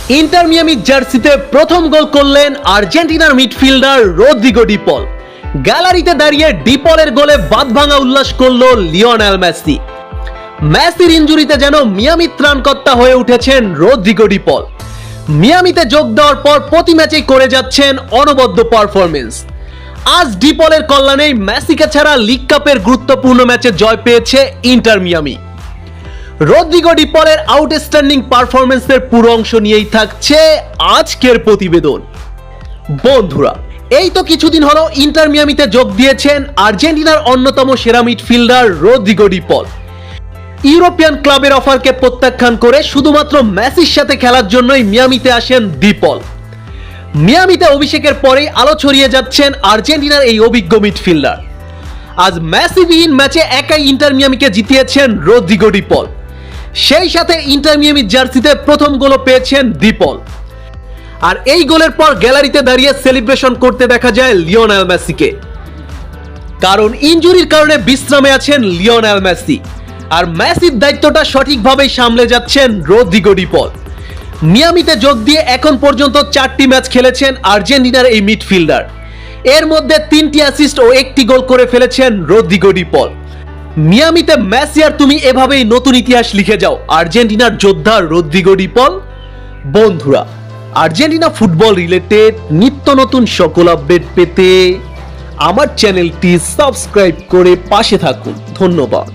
Inter মিয়ামির জার্সিতে প্রথম গোল করলেন আর্জেন্টিনার মিডফিল্ডার রদ্রিগো ডি পল। গ্যালারিতে দাঁড়িয়ে ডি পলের গোলে বাঁধভাঙা উল্লাস করলো লিওনেল মেসি। মেসির ইনজুরিতে যেন মিয়ামি ত্রাণকর্তা হয়ে উঠেছেন রদ্রিগো ডি পল। মিয়ামিতে যোগ দেওয়ার পর প্রতি ম্যাচেই করে যাচ্ছেন অনবদ্য পারফরমেন্স। আজ ডি পলের কল্যাণেই মেসিকে ছাড়া লিগ কাপের গুরুত্বপূর্ণ ম্যাচে জয় পেয়েছে ইন্টার মিয়ামি। রদ্রিগো ডি পলের আউটস্ট্যান্ডিং পারফরমেন্সের পুরো অংশ নিয়েই থাকছে আজকের প্রতিবেদন। বন্ধুরা, এই তো কিছুদিন হলো ইন্টার মিয়ামিতে যোগ দিয়েছেন আর্জেন্টিনার অন্যতম সেরা মিডফিল্ডার রদ্রিগো ডি পল। ইউরোপিয়ান ক্লাবের অফারকে প্রত্যাখ্যান করে শুধুমাত্র মেসির সাথে খেলার জন্যই মিয়ামিতে আসেন ডি পল। মিয়ামিতে অভিষেকের পরেই আলো ছড়িয়ে যাচ্ছেন আর্জেন্টিনার এই অভিজ্ঞ মিডফিল্ডার। আজ মেসিবিহীন ম্যাচে একাই ইন্টার মিয়ামিকে জিতিয়েছেন রদ্রিগো ডি পল। সেই সাথে ইন্টার মিয়ামির জার্সিতে প্রথম গোলও পেয়েছেন ডি পল। আর এই গোলের পর গ্যালারিতে দাঁড়িয়ে সেলিব্রেশন করতে দেখা যায় লিওনেল মেসিকে। কারণ ইনজুরির কারণে বিশ্রামে আছেন লিওনেল মেসি, আর মেসির দায়িত্বটা সঠিকভাবেই সামলে যাচ্ছেন রদ্রিগো ডি পল। মিয়ামিতে যোগ দিয়ে এখন পর্যন্ত 4টি ম্যাচ খেলেছেন আর্জেন্টিনার এই মিডফিল্ডার। এর মধ্যে 3টি অ্যাসিস্ট ও 1টি গোল করে ফেলেছেন রদ্রিগো ডি পল। মিয়ামিতে মেসি আর তুমি এভাবেই নতুন ইতিহাস লিখে যাও আর্জেন্টিনার যোদ্ধা রদ্রিগো ডি পল। বন্ধুরা, আর্জেন্টিনা ফুটবল রিলেটেড নিত্য নতুন সকল আপডেট পেতে আমার চ্যানেলটি সাবস্ক্রাইব করে পাশে থাকুন। ধন্যবাদ।